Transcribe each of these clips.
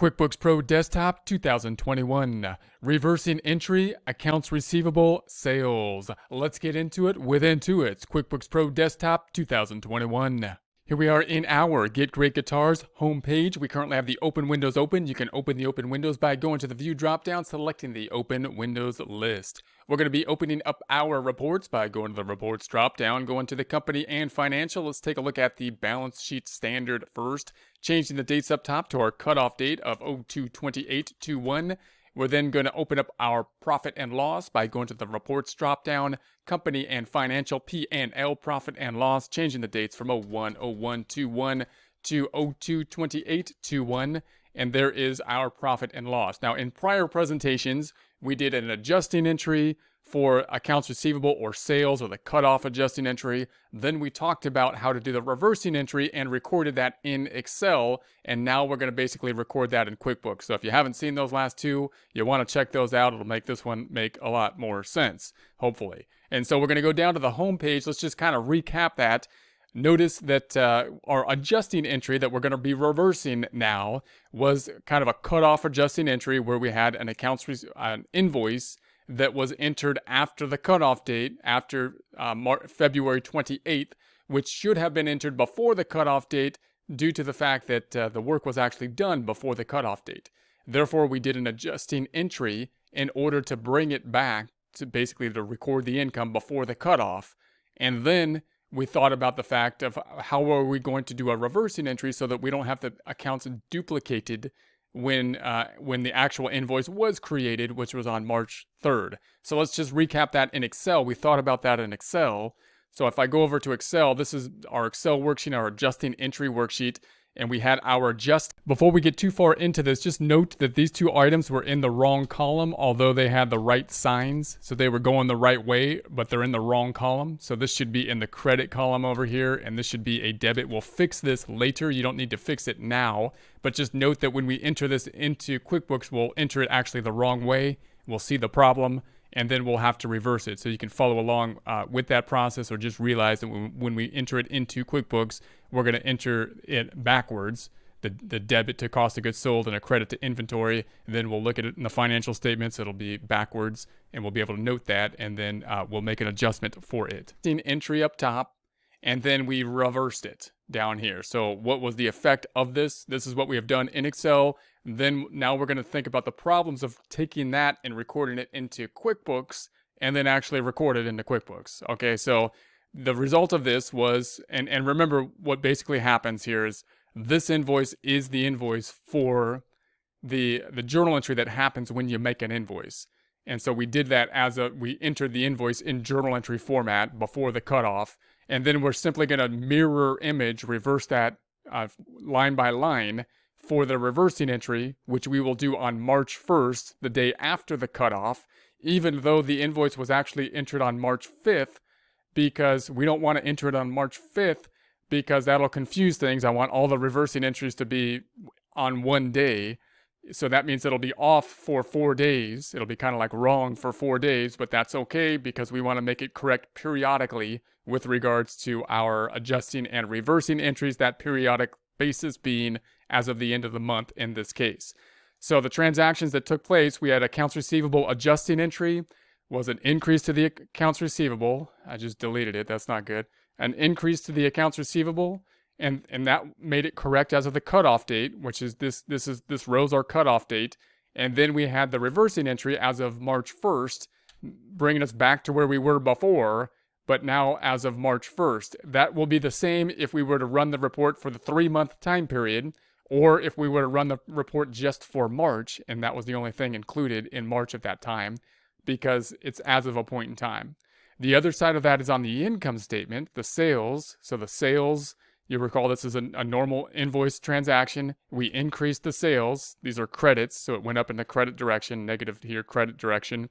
QuickBooks Pro Desktop 2021. Reversing entry, accounts receivable, sales. Let's get into it with Intuit's QuickBooks Pro Desktop 2021. Here we are in our Get Great Guitars homepage. We currently have the open windows open. You can open the open windows by going to the view dropdown, selecting the open windows list. We're going to be opening up our reports by going to the reports dropdown, going to the company and financial. Let's take a look at the balance sheet standard first, changing the dates up top to our cutoff date of 02/28/21. We're then going to open up our profit and loss by going to the reports dropdown, company and financial, P&L, profit and loss, changing the dates from 01/01/21 to 02/28/21. And there is our profit and loss. Now, in prior presentations, we did an adjusting entry for accounts receivable or sales, or the cutoff adjusting entry. Then we talked about how to do the reversing entry and recorded that in Excel. And now we're going to basically record that in QuickBooks. So if you haven't seen those last two, you want to check those out. It'll make this one make a lot more sense, hopefully. And so we're going to go down to the home page. Let's just kind of recap that. Notice that our adjusting entry that we're going to be reversing now was kind of a cutoff adjusting entry where we had an an invoice that was entered after the cutoff date, after February 28th, which should have been entered before the cutoff date due to the fact that the work was actually done before the cutoff date. Therefore, we did an adjusting entry in order to bring it back to basically to record the income before the cutoff. And then we thought about the fact of how are we going to do a reversing entry so that we don't have the accounts duplicated when the actual invoice was created, which was on March 3rd. So let's just recap that in Excel. We thought about that in Excel. So if I go over to Excel, this is our Excel worksheet, our adjusting entry worksheet, and we had our adjust. Before we get too far into this, just note that these two items were in the wrong column, although they had the right signs. So they were going the right way, but they're in the wrong column. So this should be in the credit column over here, and this should be a debit. We'll fix this later. You don't need to fix it now, but just note that when we enter this into QuickBooks, we'll enter it actually the wrong way. We'll see the problem, and then we'll have to reverse it. So you can follow along with that process, or just realize that when we enter it into QuickBooks, we're going to enter it backwards, the debit to cost of goods sold and a credit to inventory. And then we'll look at it in the financial statements. It'll be backwards, and we'll be able to note that, and then we'll make an adjustment for it. Entry up top, and then we reversed it down here. So what was the effect of this? This is what we have done in Excel. Then now we're going to think about the problems of taking that and recording it into QuickBooks and then actually record it into QuickBooks. Okay, so the result of this was, and remember what basically happens here is this invoice is the invoice for the journal entry that happens when you make an invoice. And so we did that we entered the invoice in journal entry format before the cutoff. And then we're simply going to mirror image, reverse that line by line for the reversing entry, which we will do on March 1st, the day after the cutoff, even though the invoice was actually entered on March 5th, because we don't want to enter it on March 5th because that'll confuse things. I want all the reversing entries to be on one day. So that means it'll be off for 4 days. It'll be kind of like wrong for 4 days, but that's okay because we want to make it correct periodically with regards to our adjusting and reversing entries, that periodic basis being as of the end of the month in this case. So the transactions that took place, we had accounts receivable adjusting entry was an increase to the accounts receivable. I just deleted it. That's not good. An increase to the accounts receivable, and that made it correct as of the cutoff date, which is this row's our cutoff date. And then we had the reversing entry as of March 1st, bringing us back to where we were before, but now as of March 1st. That will be the same if we were to run the report for the 3-month time period, or if we were to run the report just for March, and that was the only thing included in March at that time, because it's as of a point in time. The other side of that is on the income statement, the sales. So the sales, you recall this is a normal invoice transaction. We increased the sales. These are credits, so it went up in the credit direction, negative here, credit direction.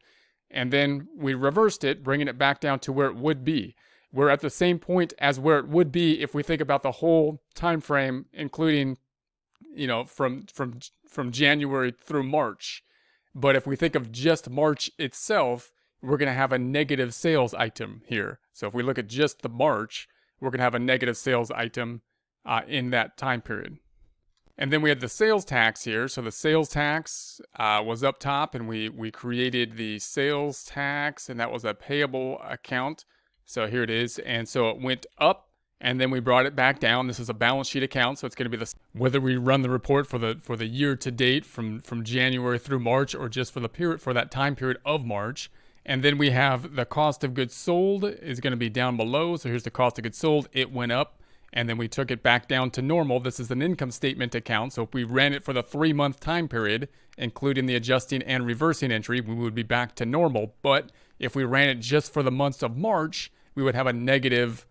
And then we reversed it, bringing it back down to where it would be. We're at the same point as where it would be if we think about the whole time frame, including, from January through March. But if we think of just March itself, we're going to have a negative sales item here. So if we look at just the March, we're going to have a negative sales item in that time period. And then we had the sales tax here. So the sales tax was up top, and we created the sales tax, and that was a payable account. So here it is. And so it went up, and then we brought it back down. This is a balance sheet account, so it's going to be the whether we run the report for the year to date from January through March, or just for the period for that time period of March. And then we have the cost of goods sold is going to be down below. So here's the cost of goods sold. It went up, and then we took it back down to normal. This is an income statement account. So if we ran it for the 3-month time period, including the adjusting and reversing entry, we would be back to normal. But if we ran it just for the months of March, we would have a negative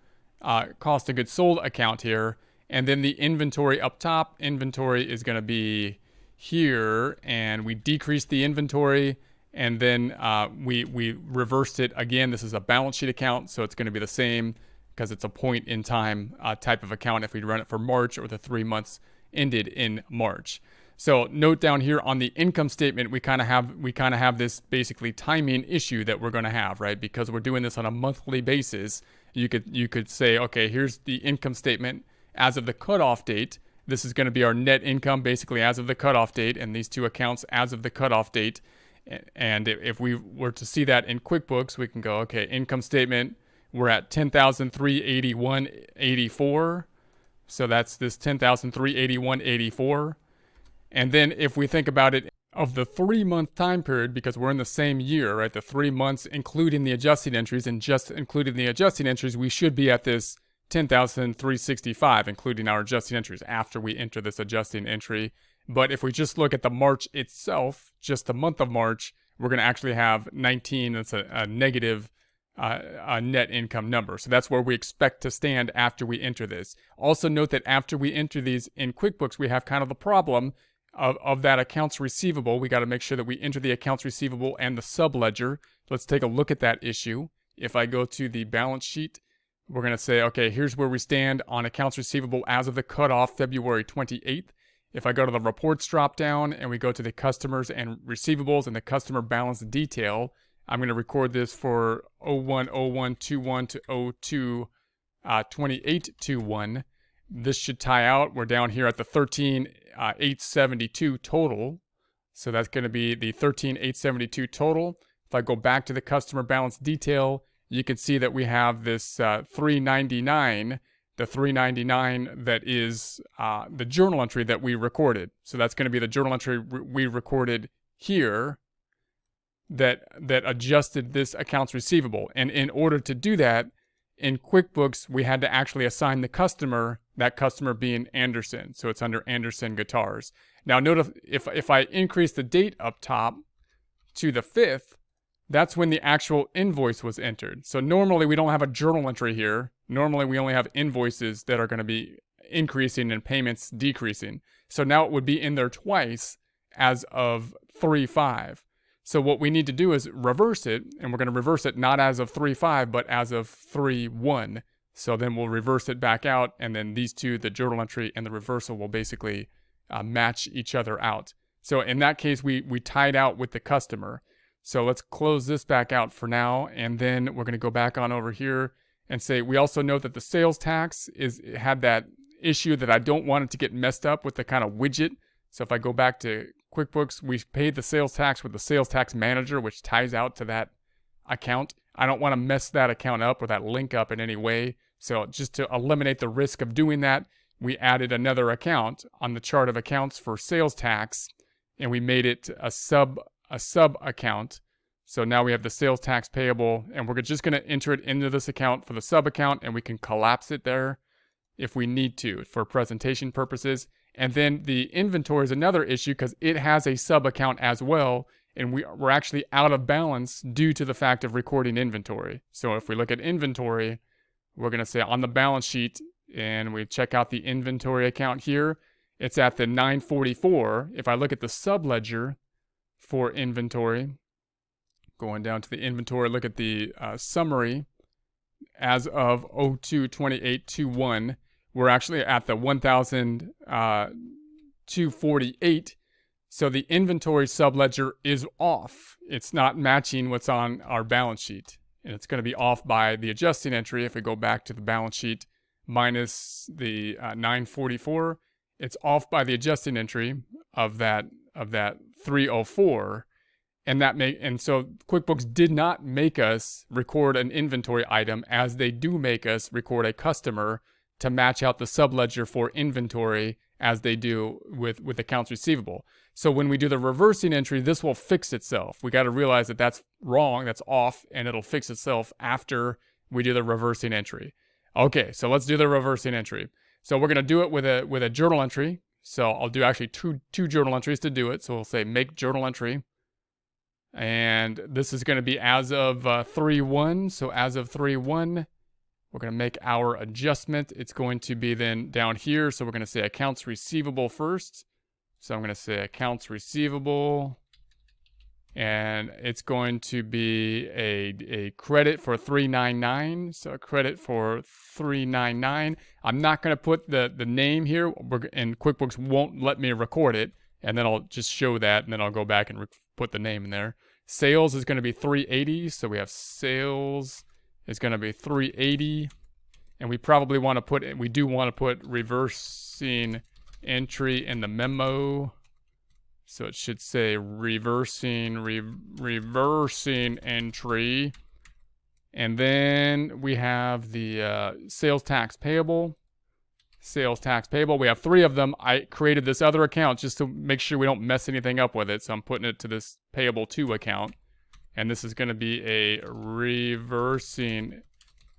cost of goods sold account here. And then the inventory up top, inventory is going to be here, and we decreased the inventory. And then we reversed it again. This is a balance sheet account, so it's going to be the same because it's a point in time type of account if we run it for March or the 3 months ended in March. So note down here on the income statement, we kind of have this basically timing issue that we're going to have, right? Because we're doing this on a monthly basis. You could say, okay, here's the income statement as of the cutoff date. This is going to be our net income basically as of the cutoff date, and these two accounts as of the cutoff date. And if we were to see that in QuickBooks, we can go, okay, income statement, we're at $10,381.84. So that's this $10,381.84. And then if we think about it of the 3-month time period, because we're in the same year, right? The 3 months, including the adjusting entries, and just including the adjusting entries, we should be at this $10,365, including our adjusting entries after we enter this adjusting entry. But if we just look at the March itself, just the month of March, we're going to actually have 19. That's a negative net income number. So that's where we expect to stand after we enter this. Also note that after we enter these in QuickBooks, we have kind of the problem of that accounts receivable. We got to make sure that we enter the accounts receivable and the subledger. Let's take a look at that issue. If I go to the balance sheet, we're going to say, okay, here's where we stand on accounts receivable as of the cutoff February 28th. If I go to the reports drop down and we go to the customers and receivables and the customer balance detail, I'm going to record this for 01/01/21 to 02/28/21. This should tie out. We're down here at the 13,872 total. So that's going to be the 13,872 total. If I go back to the customer balance detail, you can see that we have this 399. The 399 that is the journal entry that we recorded. So that's going to be the journal entry we recorded here that adjusted this accounts receivable. And in order to do that, in QuickBooks, we had to actually assign the customer, that customer being Anderson. So it's under Anderson Guitars. Now note if I increase the date up top to the 5th, that's when the actual invoice was entered. So normally we don't have a journal entry here. Normally we only have invoices that are going to be increasing and payments decreasing. So now it would be in there twice as of 3/5. So what we need to do is reverse it, and we're going to reverse it not as of 3/5, but as of 3/1. So then we'll reverse it back out, and then these two, the journal entry and the reversal, will basically match each other out. So in that case, we tied out with the customer. So let's close this back out for now, and then we're going to go back on over here and say, we also know that the sales tax had that issue that I don't want it to get messed up with the kind of widget. So if I go back to QuickBooks, we paid the sales tax with the sales tax manager, which ties out to that account. I don't want to mess that account up or that link up in any way. So just to eliminate the risk of doing that, we added another account on the chart of accounts for sales tax, and we made it a sub account. So now we have the sales tax payable, and we're just going to enter it into this account for the sub account, and we can collapse it there if we need to for presentation purposes. And then the inventory is another issue because it has a sub account as well, and we're actually out of balance due to the fact of recording inventory. So if we look at inventory, we're going to say on the balance sheet, and we check out the inventory account here, it's at the 944. If I look at the subledger for inventory, going down to the inventory, look at the summary as of 02/28/21, we're actually at the 1,248. So the inventory subledger is off. It's not matching what's on our balance sheet. And it's going to be off by the adjusting entry. If we go back to the balance sheet minus the 944, it's off by the adjusting entry of that 304. And so QuickBooks did not make us record an inventory item as they do make us record a customer to match out the subledger for inventory as they do with accounts receivable. So when we do the reversing entry, this will fix itself. We got to realize that that's wrong, that's off, and it'll fix itself after we do the reversing entry. Okay, so let's do the reversing entry. So we're going to do it with a journal entry. So I'll do actually two journal entries to do it. So we'll say make journal entry. And this is going to be as of 3/1. So as of 3/1, we're going to make our adjustment. It's going to be then down here. So we're going to say accounts receivable first. So I'm going to say accounts receivable. And it's going to be a credit for $399. So a credit for $399. I'm not going to put the name here, and QuickBooks won't let me record it. And then I'll just show that, and then I'll go back and put the name in there. Sales is going to be $380. So we have sales is going to be $380. And we probably want to put, we do want to put reversing entry in the memo. So it should say reversing entry. And then we have the sales tax payable. Sales tax payable. We have 3 of them. I created this other account just to make sure we don't mess anything up with it. So I'm putting it to this payable 2 account. And this is going to be a reversing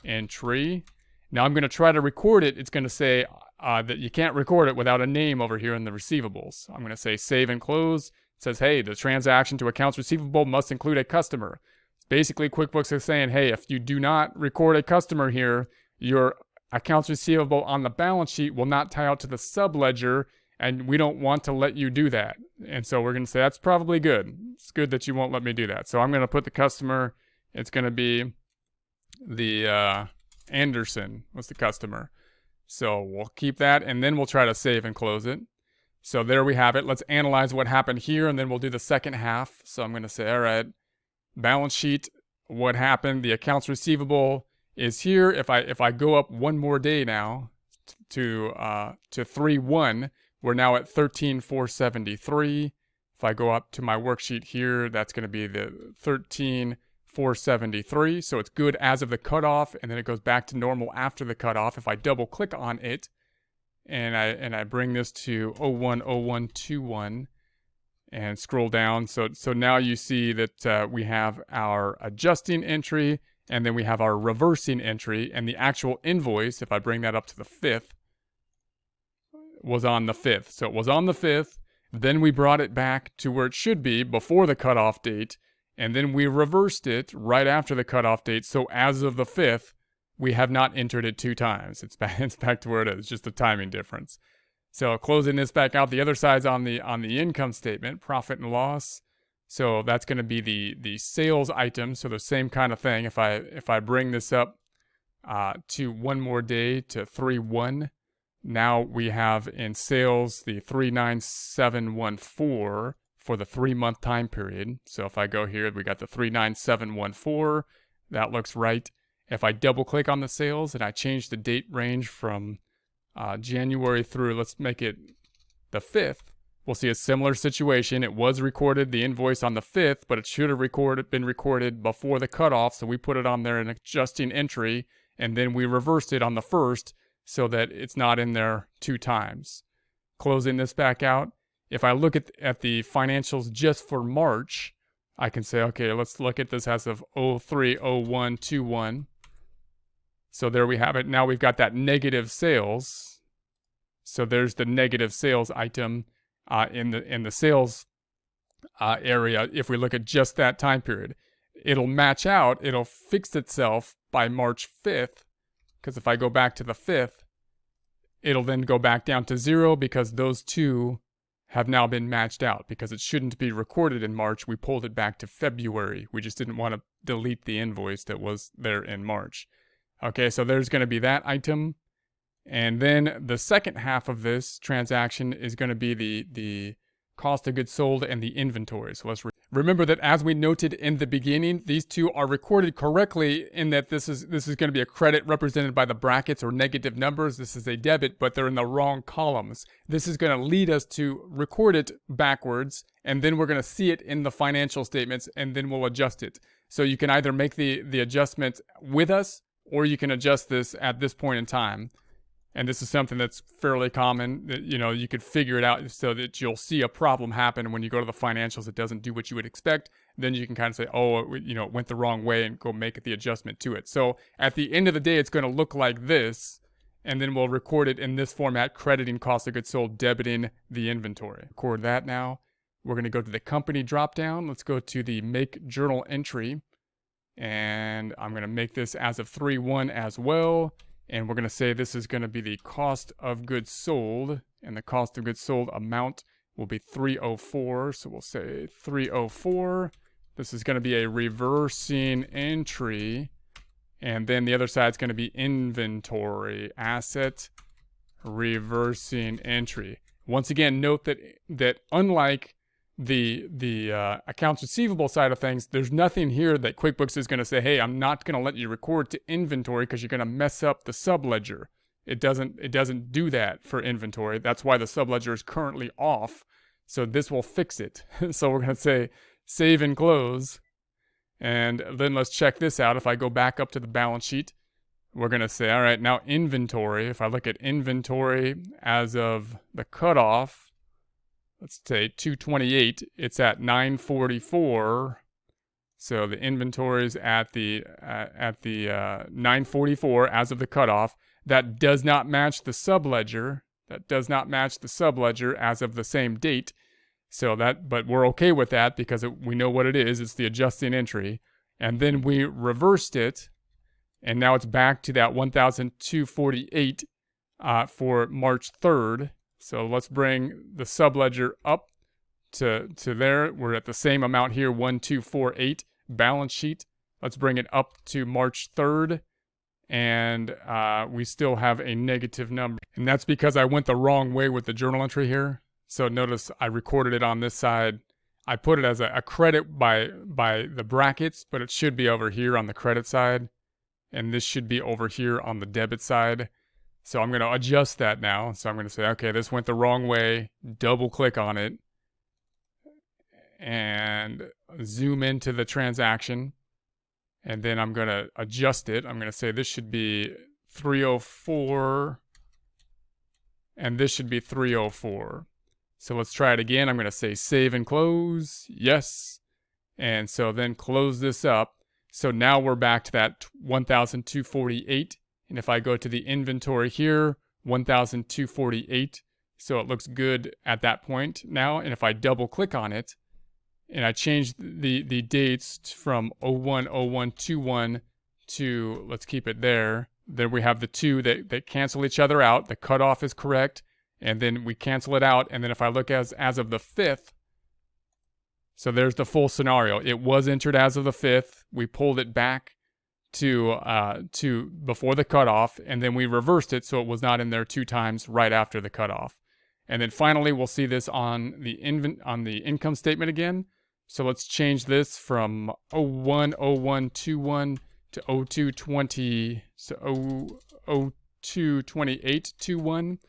entry. Now I'm going to try to record it. It's going to say that you can't record it without a name over here in the receivables. I'm going to say save and close. It says, hey, the transaction to accounts receivable must include a customer. Basically, QuickBooks is saying, hey, if you do not record a customer here, your accounts receivable on the balance sheet will not tie out to the subledger, and we don't want to let you do that. And so we're going to say, that's probably good. It's good that you won't let me do that. So I'm going to put the customer, it's going to be the Anderson was the customer. So we'll keep that, and then we'll try to save and close it. So there we have it. Let's analyze what happened here, and then we'll do the second half. So I'm going to say, all right, balance sheet, what happened? The accounts receivable is here. If I go up one more day now to 3/1, we're now at 13,473. If I go up to my worksheet here, that's going to be the 13,473. So it's good as of the cutoff, and then it goes back to normal after the cutoff. If I double click on it and I bring this to 010121 and scroll down, so now you see that we have our adjusting entry, and then we have our reversing entry, and the actual invoice, if I bring that up to the 5th, was on the 5th. So it was on the 5th, then we brought it back to where it should be before the cutoff date, and then we reversed it right after the cutoff date. So as of the 5th, we have not entered it 2 times. It's back to where it is, just the timing difference. So closing this back out, the other side's on the income statement, profit and loss. So that's going to be the sales item. So the same kind of thing. If I bring this up to one more day to 3/1, now we have in sales the 39714 for the 3-month time period. So if I go here, we got the 39714. That looks right. If I double click on the sales and I change the date range from January through, let's make it the 5th, we'll see a similar situation. It was recorded, the invoice on the 5th, but it should have been recorded before the cutoff. So we put it on there in adjusting entry, and then we reversed it on the 1st so that it's not in there 2 times. Closing this back out. If I look at the financials just for March, I can say, okay, let's look at this as of 03/01/21. So there we have it. Now we've got that negative sales. So there's the negative sales item in the sales area. If we look at just that time period, it'll match out. It'll fix itself by March 5th. Because if I go back to the 5th, it'll then go back down to 0 because those 2 have now been matched out. Because it shouldn't be recorded in March, we pulled it back to February. We just didn't want to delete the invoice that was there in March. Okay, so there's going to be that item. And then the second half of this transaction is going to be the cost of goods sold and the inventory. So Remember that as we noted in the beginning, these two are recorded correctly in that this is going to be a credit represented by the brackets or negative numbers. This is a debit, but they're in the wrong columns. This is going to lead us to record it backwards, and then we're going to see it in the financial statements, and then we'll adjust it. So you can either make the adjustment with us, or you can adjust this at this point in time. And this is something that's fairly common. You know, you could figure it out so that you'll see a problem happen when you go to the financials. It doesn't do what you would expect. Then you can kind of say, oh, you know, it went the wrong way, and go make the adjustment to it. So at the end of the day, it's going to look like this. And then we'll record it in this format, crediting cost of goods sold, debiting the inventory. Record that now. We're going to go to the company dropdown. Let's go to the make journal entry. And I'm going to make this as of 3/1 as well. And we're going to say this is going to be the cost of goods sold. And the cost of goods sold amount will be 304. So we'll say 304. This is going to be a reversing entry. And then the other side is going to be inventory asset reversing entry. Once again, note that unlike the accounts receivable side of things, there's nothing here that QuickBooks is going to say, hey, I'm not going to let you record to inventory because you're going to mess up the subledger. It doesn't do that for inventory. That's why the subledger is currently off. So this will fix it. So we're going to say save and close. And then let's check this out. If I go back up to the balance sheet, we're going to say, all right, now inventory. If I look at inventory as of the cutoff, let's say 228, it's at 944. So the inventory is at the 944 as of the cutoff. That does not match the subledger. That does not match the subledger as of the same date. So but we're okay with that because we know what it is. It's the adjusting entry. And then we reversed it. And now it's back to that 1,248 for March 3rd. So let's bring the subledger up to there. We're at the same amount here, 1,248 balance sheet. Let's bring it up to March 3rd. And we still have a negative number. And that's because I went the wrong way with the journal entry here. So notice I recorded it on this side. I put it as a credit by the brackets, but it should be over here on the credit side. And this should be over here on the debit side. So I'm going to adjust that now. So I'm going to say, okay, this went the wrong way. Double click on it. And zoom into the transaction. And then I'm going to adjust it. I'm going to say this should be 304. And this should be 304. So let's try it again. I'm going to say save and close. Yes. And so then close this up. So now we're back to that 1,248. And if I go to the inventory here, 1,248. So it looks good at that point now. And if I double click on it, and I change the dates from 01/01/21 to, let's keep it there. Then we have the two that cancel each other out. The cutoff is correct. And then we cancel it out. And then if I look as of the 5th, so there's the full scenario. It was entered as of the 5th. We pulled it back to before the cutoff, and then we reversed it so it was not in there 2 times right after the cutoff. And then finally, we'll see this on the income statement again. So let's change this from 01/01/21 to 02/20, so 02/28/21.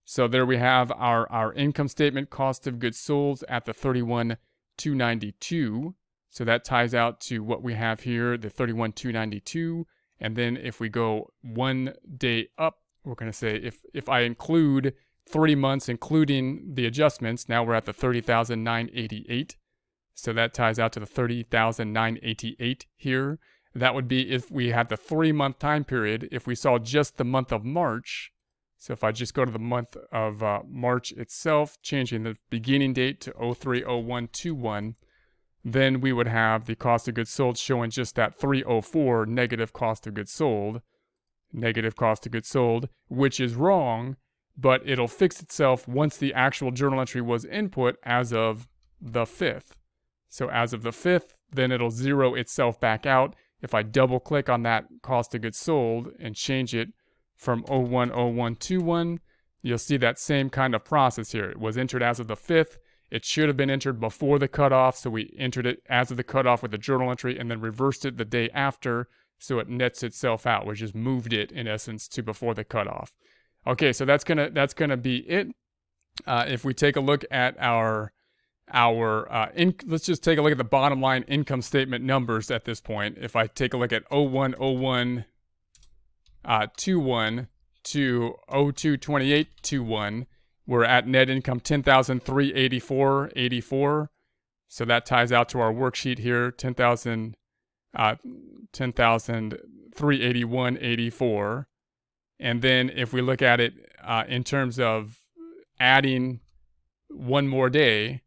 So there we have our income statement, cost of goods sold at the 31,292. So that ties out to what we have here, the 31,292. And then if we go one day up, we're going to say if I include 3 months, including the adjustments, now we're at the 30,988. So that ties out to the 30,988 here. That would be if we had the 3-month time period. If we saw just the month of March, so if I just go to the month of March itself, changing the beginning date to 03/01/21, then we would have the cost of goods sold showing just that 304 negative cost of goods sold, which is wrong, but it'll fix itself once the actual journal entry was input as of the 5th. So as of the 5th, then it'll zero itself back out. If I double click on that cost of goods sold and change it from 01/01/21, you'll see that same kind of process here. It was entered as of the 5th. It should have been entered before the cutoff, so we entered it as of the cutoff with the journal entry and then reversed it the day after, so it nets itself out. We just moved it, in essence, to before the cutoff. Okay, so that's gonna be it. If we take a look at let's just take a look at the bottom line income statement numbers at this point. If I take a look at 0101 21 to 0228 21, we're at net income 10,384.84. So that ties out to our worksheet here, 10,381.84. And then if we look at it in terms of adding one more day,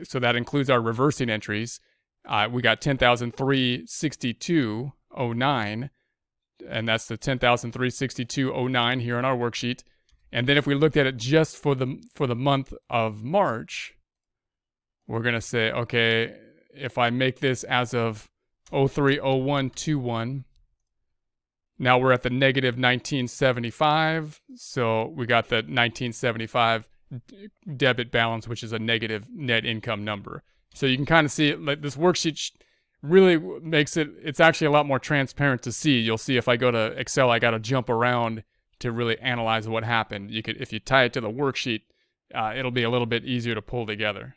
so that includes our reversing entries, we got 10,362.09, and that's the 10,362.09 here on our worksheet. And then if we looked at it just for the month of March, we're gonna say, okay, if I make this as of 03/01/21, now we're at the negative 1975. So we got the 1975 debit balance, which is a negative net income number. So you can kind of see it, like this worksheet really makes it's actually a lot more transparent to see. You'll see if I go to Excel, I got to jump around to really analyze what happened. If you tie it to the worksheet, it'll be a little bit easier to pull together.